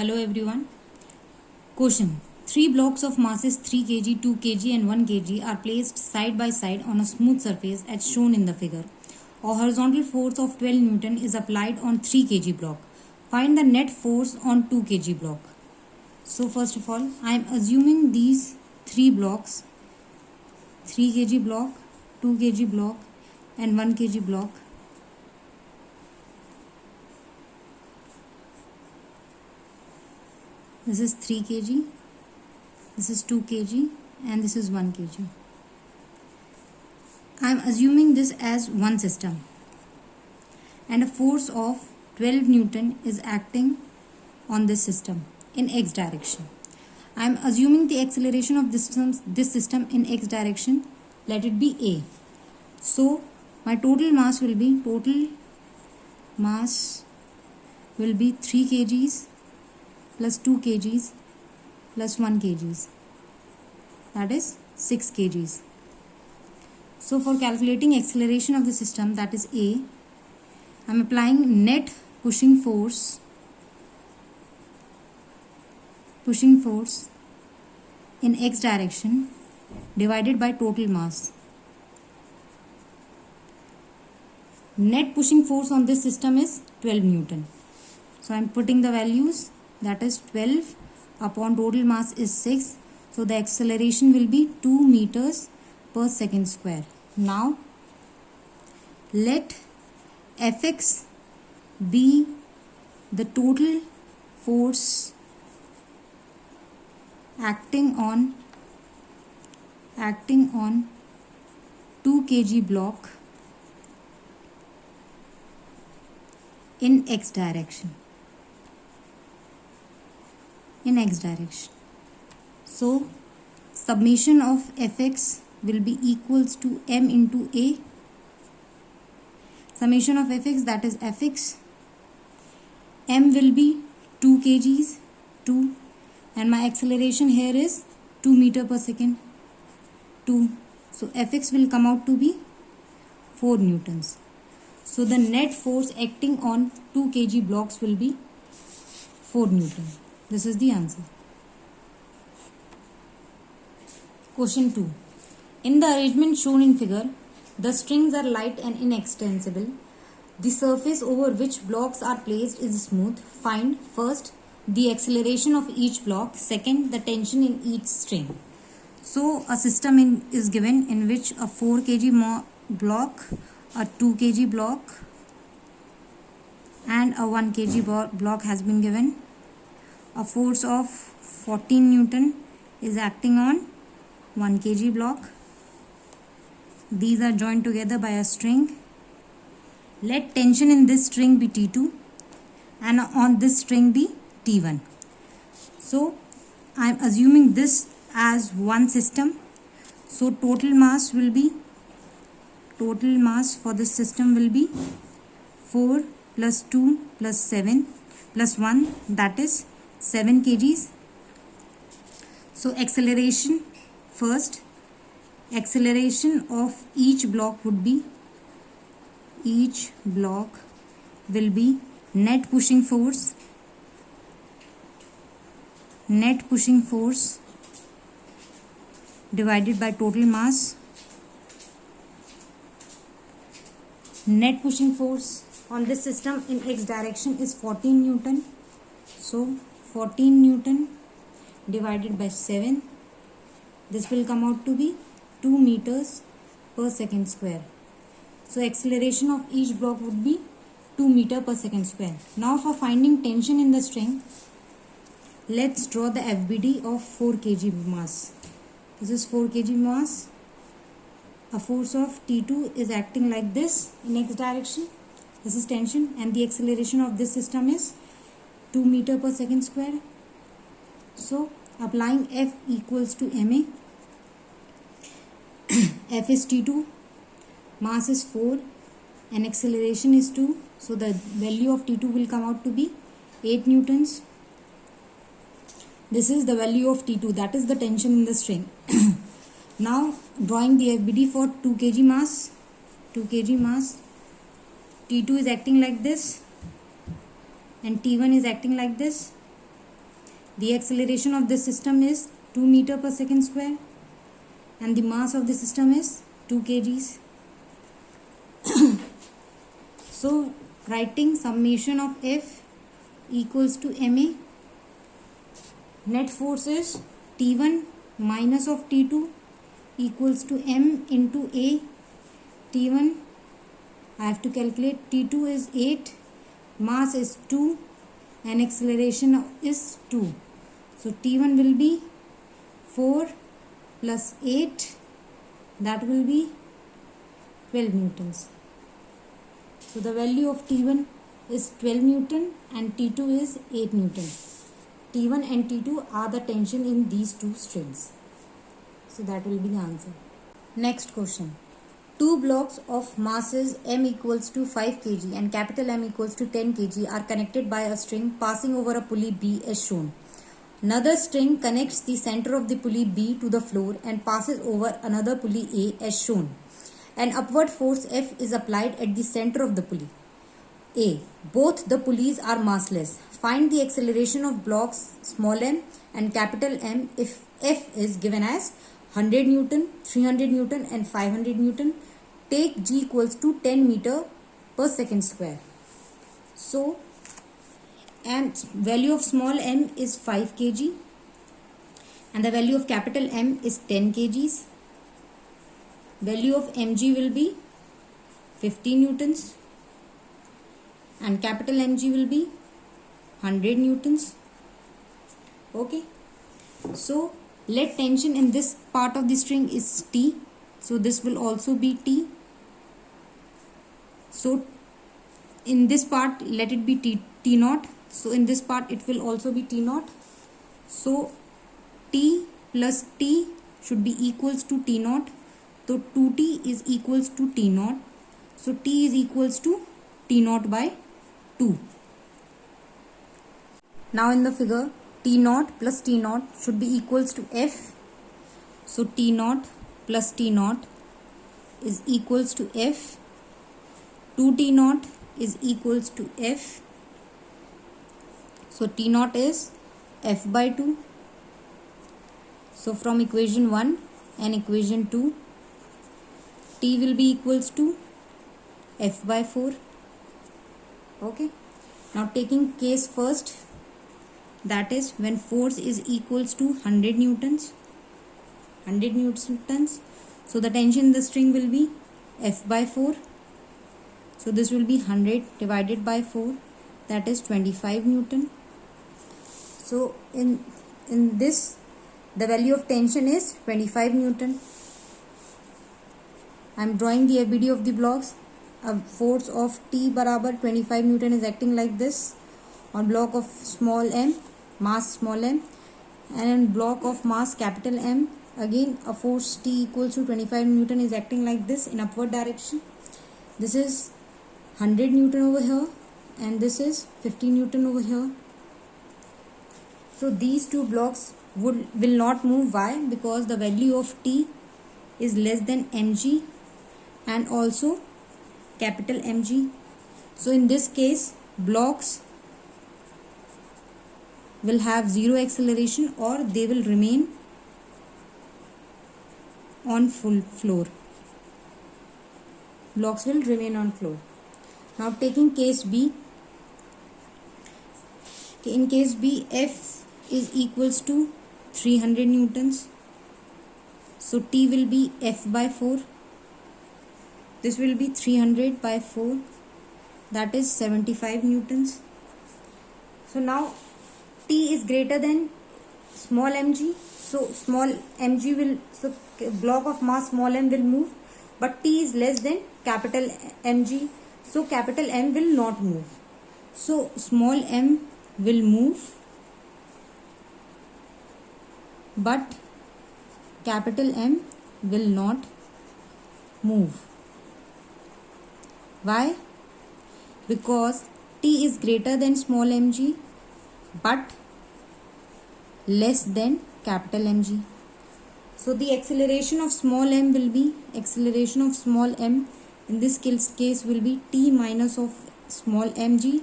Hello everyone. Question. 3 blocks of masses 3 kg, 2 kg and 1 kg are placed side by side on a smooth surface as shown in the figure. A horizontal force of 12 Newton is applied on 3 kg block. Find the net force on 2 kg block. So first of all, I am assuming these 3 blocks, 3 kg block, 2 kg block and 1 kg block. This is 3 kg, this is 2 kg and this is 1 kg. I am assuming this as one system and a force of 12 Newton is acting on this system in x direction. I am assuming the acceleration of this system in x direction, let it be a. So my total mass will be 3 kgs plus 2 kgs plus 1 kgs, that is 6 kgs. So for calculating acceleration of the system, that is A, I am applying net pushing force in x direction divided by total mass. Net pushing force on this system is 12 Newton. So I am putting the values, that is 12 upon total mass is 6. So the acceleration will be 2 meters per second square. Now let Fx be the total force acting on 2 kg block in x direction. So summation of Fx will be equals to m into a. Summation of Fx, that is Fx. M will be 2 kgs, 2, and my acceleration here is 2 meter per second, 2. So Fx will come out to be 4 newtons. So the net force acting on 2 kg blocks will be 4 Newton. This is the answer. Question 2. In the arrangement shown in figure, the strings are light and inextensible. The surface over which blocks are placed is smooth. Find first the acceleration of each block, second the tension in each string. So a system is given in which a 4 kg block, a 2 kg block and a 1 kg block has been given. A force of 14 Newton is acting on 1 kg block. These are joined together by a string. Let tension in this string be T2 and on this string be T1. So I am assuming this as one system. So total mass for this system will be 4 plus 2 plus 7 plus 1, that is 7 kgs. So acceleration first. Acceleration of each block will be net pushing force divided by total mass. Net pushing force on this system in x direction is 14 Newton. So 14 Newton divided by 7. This will come out to be 2 meters per second square. So acceleration of each block would be 2 meter per second square. Now for finding tension in the string, let's draw the FBD of 4 kg mass. This is 4 kg mass. A force of T2 is acting like this in x direction. This is tension and the acceleration of this system is 2 meter per second square. So applying F equals to ma. F is T2, mass is 4 and acceleration is 2. So the value of T2 will come out to be 8 newtons. This is the value of T2, that is the tension in the string. Now drawing the FBD for 2 kg mass. T2 is acting like this and T1 is acting like this. The acceleration of this system is 2 meter per second square and the mass of the system is 2 kgs. So writing summation of F equals to ma. Net force is T1 minus of T2 equals to m into a. T1 I have to calculate. T2 is 8, mass is 2 and acceleration is 2. So T1 will be 4 plus 8, that will be 12 newtons. So the value of T1 is 12 Newton and T2 is 8 Newton. T1 and T2 are the tension in these two strings. So that will be the answer. Next question. Two blocks of masses m equals to 5 kg and capital M equals to 10 kg are connected by a string passing over a pulley B as shown. Another string connects the center of the pulley B to the floor and passes over another pulley A as shown. An upward force F is applied at the center of the pulley A. Both the pulleys are massless. Find the acceleration of blocks small m and capital M if F is given as 100 Newton, 300 Newton and 500 Newton. Take G equals to 10 meter per second square. So, and value of small m is 5 kg and the value of capital M is 10 kgs. Value of mg will be 50 newtons and capital mg will be 100 newtons. Okay. So let tension in this part of the string is T. So this will also be T. So in this part let it be T naught. So in this part it will also be T naught. So T plus T should be equals to T naught. So 2T is equals to T naught. So T is equals to T naught by 2. Now in the figure T naught plus T naught should be equals to F. So T naught plus T naught is equals to F. 2T naught is equals to F. So T naught is F by 2. So from equation 1 and equation 2, T will be equals to F by 4. Okay. Now taking case first, that is when force is equals to 100 newtons. 100 newtons. So the tension in the string will be F by 4. So this will be 100 divided by 4, that is 25 Newton. So in this the value of tension is 25 Newton. I am drawing the ABD of the blocks. A force of T barabar 25 Newton is acting like this on block of small m, mass small m, and in block of mass capital M, again a force T equals to 25 Newton is acting like this in upward direction. This is 100 Newton over here and this is 50 Newton over here. So these two blocks will not move. Why? Because the value of T is less than mg and also capital Mg. So in this case blocks will have zero acceleration or they will remain on full floor. Blocks will remain on floor. Now taking case B. In case B, F is equals to 300 newtons. So T will be F by 4. This will be 300 by 4, that is 75 newtons. So now T is greater than small mg. So small mg will, so block of mass small m will move, but T is less than capital mg. So capital M will not move. So small m will move, but capital M will not move. Why? Because T is greater than small mg but less than capital Mg. So the acceleration of small m will be, acceleration of small m in this case will be T minus of small mg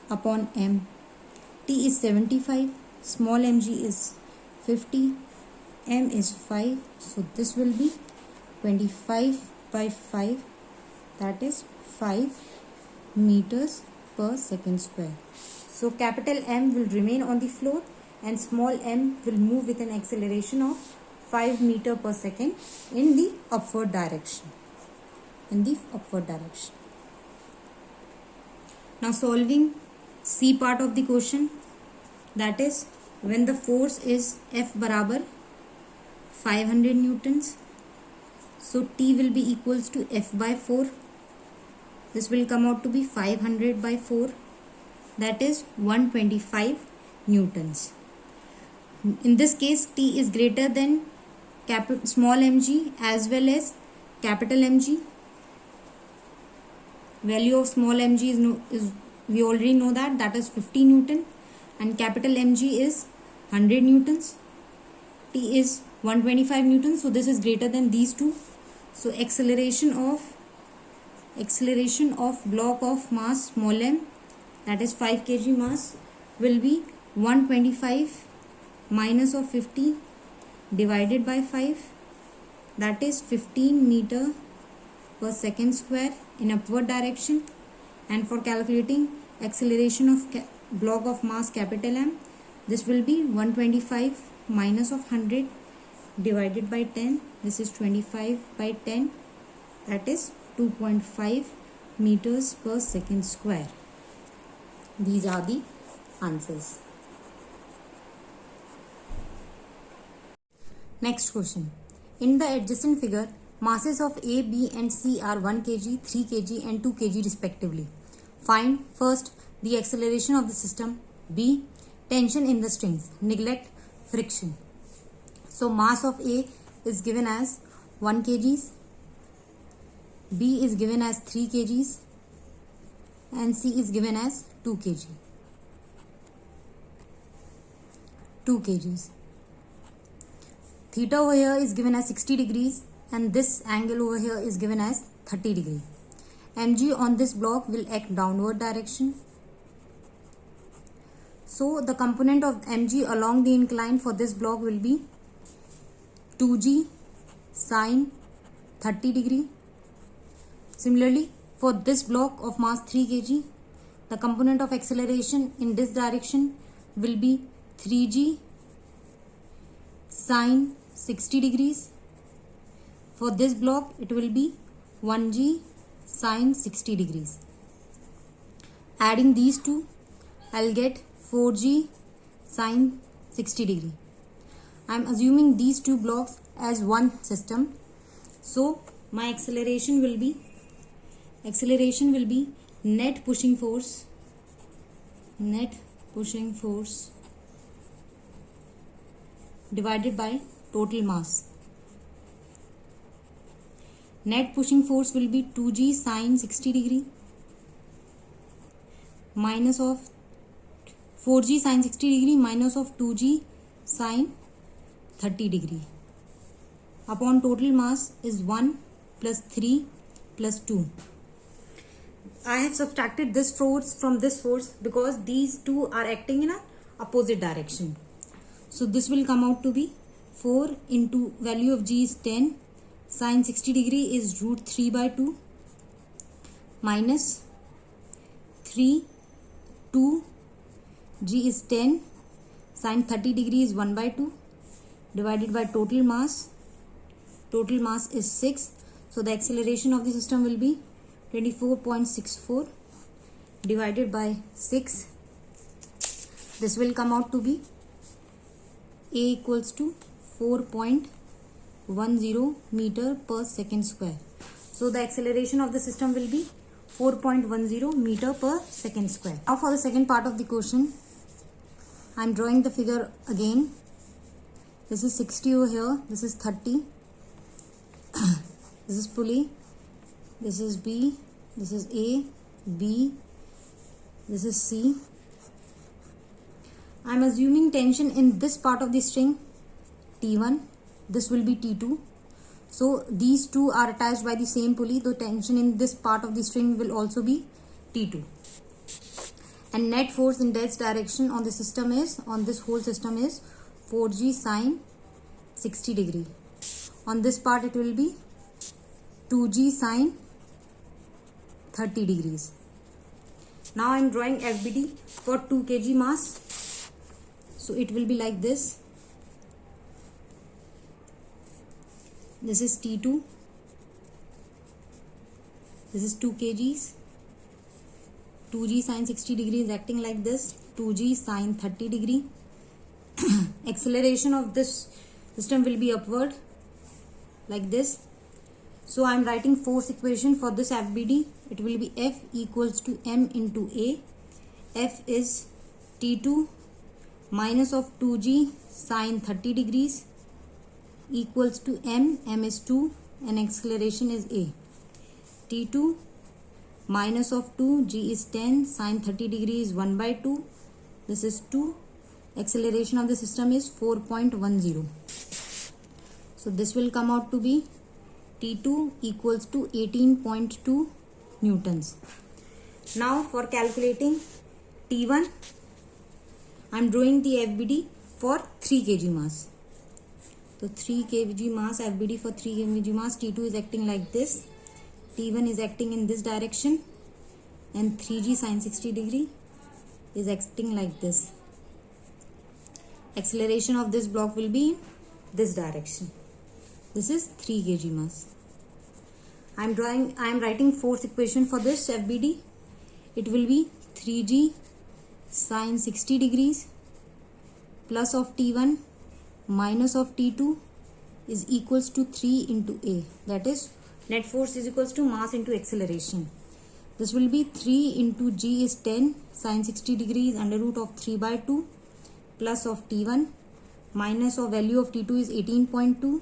upon m. T is 75. small mg is 50, m is 5, so this will be 25 by 5, that is 5 meters per second square. So capital M will remain on the floor and small m will move with an acceleration of 5 meter per second in the upward direction. Now solving C part of the question, that is when the force is F barabar 500 newtons, so T will be equals to F by 4. This will come out to be 500 by 4, that is 125 newtons. In this case, T is greater than small mg as well as capital Mg. Value of small mg is we already know that is 50 newton, and capital Mg is 100 newtons. T is 125 newtons, so this is greater than these two. So acceleration of block of mass small m, that is 5 kg mass, will be 125 minus of 50 divided by 5, that is 15 meter per second square in upward direction. And for calculating acceleration of block of mass capital M, this will be 125 minus of 100 divided by 10, this is 25 by 10, that is 2.5 meters per second square. These are the answers. Next question. In the adjacent figure, masses of A, B and C are 1 kg, 3 kg and 2 kg respectively. Find first the acceleration of the system, B, tension in the strings, neglect friction. So mass of A is given as 1 kg, B is given as 3 kg and C is given as 2 kg. 2 kg. Theta over here is given as 60 degrees and this angle over here is given as 30 degree. Mg on this block will act downward direction. So the component of Mg along the incline for this block will be 2g sine 30 degree. Similarly, for this block of mass 3 kg, the component of acceleration in this direction will be 3g sine 60 degrees. For this block, it will be 1g sine 60 degrees. Adding these two, I'll get 4g sine 60 degree. I'm assuming these two blocks as one system. So my acceleration will be net pushing force divided by total mass. Net pushing force will be 2g sine 60 degree minus of 4g sine 60 degree minus of 2g sine 30 degree upon total mass is 1 plus 3 plus 2. I have subtracted this force from this force because these two are acting in an opposite direction. So this will come out to be 4 into value of g is 10, sine 60 degree is root 3 by 2 minus 3, 2, g is 10, sine 30 degree is 1 by 2 divided by total mass. Total mass is 6. So the acceleration of the system will be 24.64 divided by 6. This will come out to be A equals to 4.10 meter per second square. So the acceleration of the system will be 4.10 meter per second square. Now for the second part of the question, I am drawing the figure again. This is 60 over here, this is 30. This is pulley, this is B, this is A, B, this is C. I am assuming tension in this part of the string T1, this will be T2. So these two are attached by the same pulley, the tension in this part of the string will also be T2. and net force in this direction on the system is, on this whole system is 4g sine 60 degree. On this part it will be 2g sine 30 degrees. Now I am drawing FBD for 2 kg mass. So it will be like this. This is T2. This is 2 kgs. 2g sine 60 degree is acting like this. 2g sine 30 degree. Acceleration of this system will be upward like this. So I am writing force equation for this FBD. It will be F equals to M into A. F is T2 minus of 2g sine 30 degrees equals to M. M is 2 and acceleration is A. T2 minus of 2, g is 10, sine 30 degrees is 1 by 2. This is 2. Acceleration of the system is 4.10. So this will come out to be T2 equals to 18.2 newtons. Now for calculating T1, I am drawing the FBD for 3 kg mass. So 3 kg mass, FBD for 3 kg mass, T2 is acting like this. T1 is acting in this direction and 3g sine 60 degree is acting like this. Acceleration of this block will be in this direction. This is 3 kg mass. I am writing force equation for this FBD. It will be 3g sine 60 degrees plus of T1 minus of T2 is equals to 3 into A. That is, net force is equals to mass into acceleration. This will be 3 into g is 10 sine 60 degrees under root of 3 by 2 plus of T1 minus of value of T2 is 18.2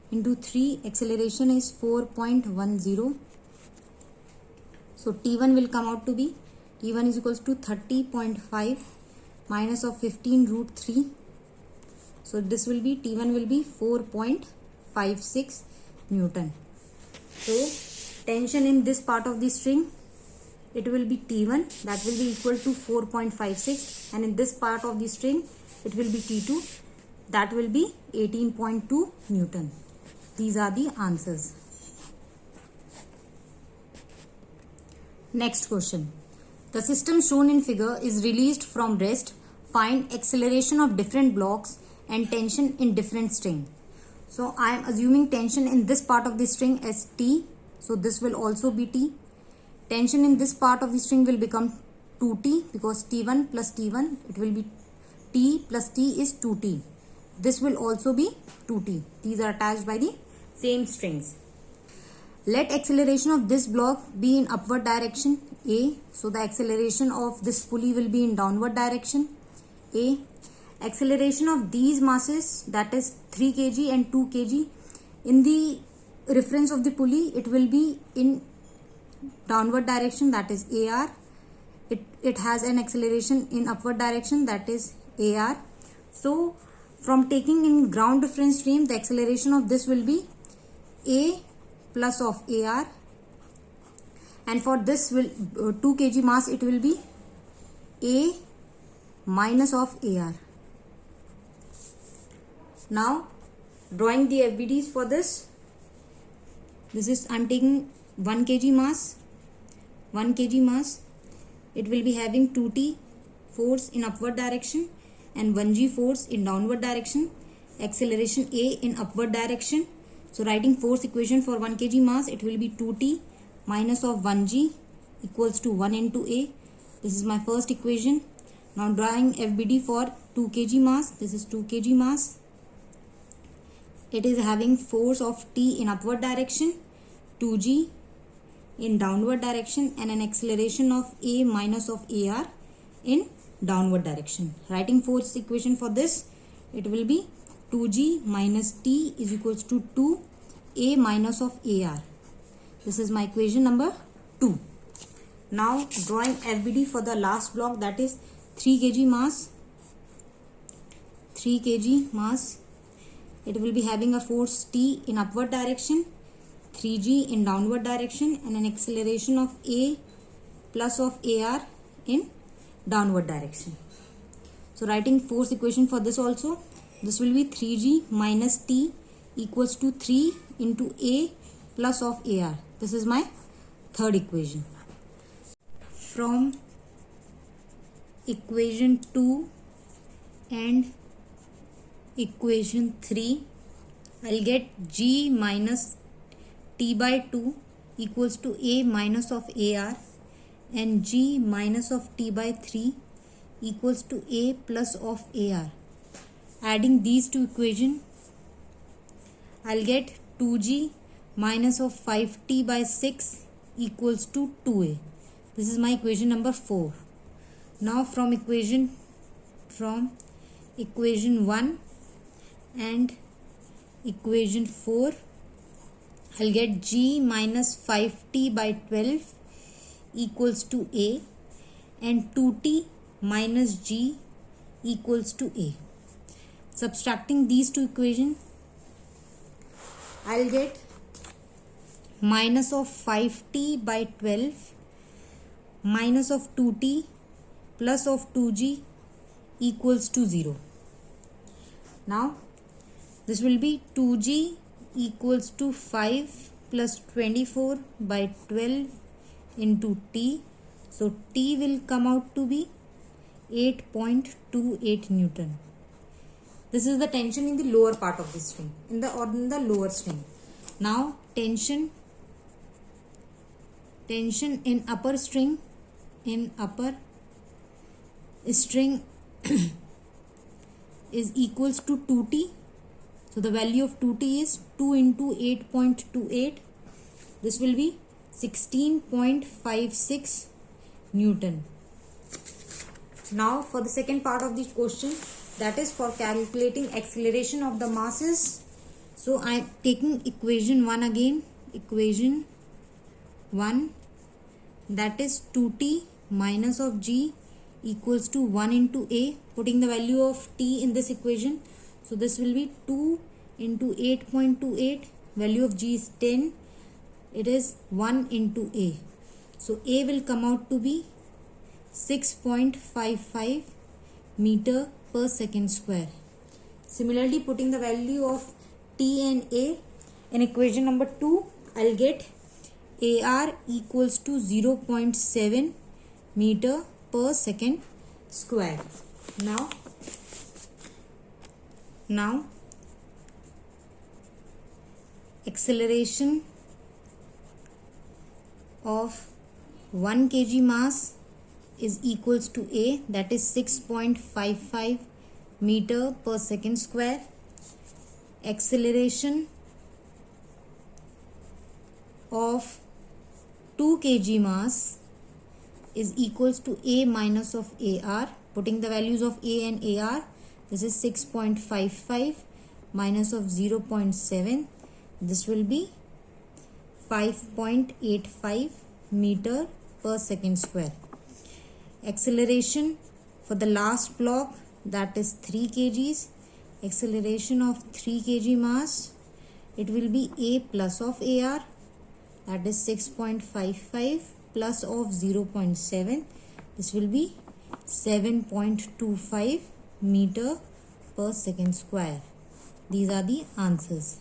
into 3, acceleration is 4.10. So T1 will come out to be, T1 is equals to 30.5 minus of 15 root 3. So this will be, T1 will be 4.56 Newton. So tension in this part of the string, it will be T1, that will be equal to 4.56, and in this part of the string it will be T2, that will be 18.2 Newton. These are the answers. Next question. The system shown in figure is released from rest. Find acceleration of different blocks and tension in different string. So I am assuming tension in this part of the string as T. So this will also be T. Tension in this part of the string will become 2T because T1 plus T1, it will be T plus T is 2T. This will also be 2T. These are attached by the same strings. Let acceleration of this block be in upward direction A. So the acceleration of this pulley will be in downward direction A. Acceleration of these masses, that is 3 kg and 2 kg, in the reference of the pulley it will be in downward direction, that is AR. It has an acceleration in upward direction, that is AR. So from taking in ground reference frame, the acceleration of this will be A plus of AR, and for this will 2 kg mass, it will be A minus of AR. Now drawing the FBDs for this. This is, I am taking 1 kg mass. 1 kg mass, it will be having 2T force in upward direction and 1G force in downward direction. Acceleration A in upward direction. So writing force equation for 1 kg mass, it will be 2T minus of 1G equals to 1 into A. This is my first equation. Now drawing FBD for 2 kg mass. This is 2 kg mass. It is having force of T in upward direction, 2G in downward direction, and an acceleration of A minus of AR in downward direction. Writing force equation for this, it will be 2G minus T is equals to 2 A minus of AR. This is my equation number 2. Now drawing FBD for the last block, that is 3 kg mass. 3 kg mass. It will be having a force T in upward direction, 3G in downward direction, and an acceleration of A plus of AR in downward direction. So writing force equation for this also, this will be 3g minus t equals to 3 into a plus of ar. This is my third equation. From equation 2 and equation 3, I'll get g minus t by 2 equals to a minus of ar, and g minus of t by 3 equals to a plus of ar. Adding these two equations, I'll get 2g minus of 5t by 6 equals to 2a. This is my equation number 4. Now from equation 1 and equation 4, I'll get g minus 5t by 12 equals to a, and 2t minus g equals to a. Subtracting these two equations, I'll get minus of 5t by 12 minus of 2t plus of 2g equals to 0. Now this will be 2g equals to 5 plus 24 by 12 into t. So t will come out to be 8.28 Newton. This is the tension in the lower part of the string, in the lower string. Now tension in upper string, is equals to 2t. So the value of 2t is 2 into 8.28. This will be 16.56 Newton. Now for the second part of the question, that is for calculating acceleration of the masses. So I am taking equation 1 again. Equation 1, that is 2t minus of g equals to 1 into a. Putting the value of t in this equation. So this will be 2 into 8.28. Value of g is 10. It is 1 into a. So a will come out to be 6.55 meter per second square. Similarly, putting the value of t and a in equation number 2, I'll get ar equals to 0.7 meter per second square. Now acceleration of 1 kg mass is equals to a, that is 6.55 meter per second square. Acceleration of 2 kg mass is equals to a minus of ar. Putting the values of a and ar, this is 6.55 minus of 0.7. This will be 5.85 meter per second square. Acceleration for the last block, that is 3 kgs. Acceleration of 3 kg mass, it will be a plus of ar, that is 6.55 plus of 0.7. This will be 7.25 meter per second square. These are the answers.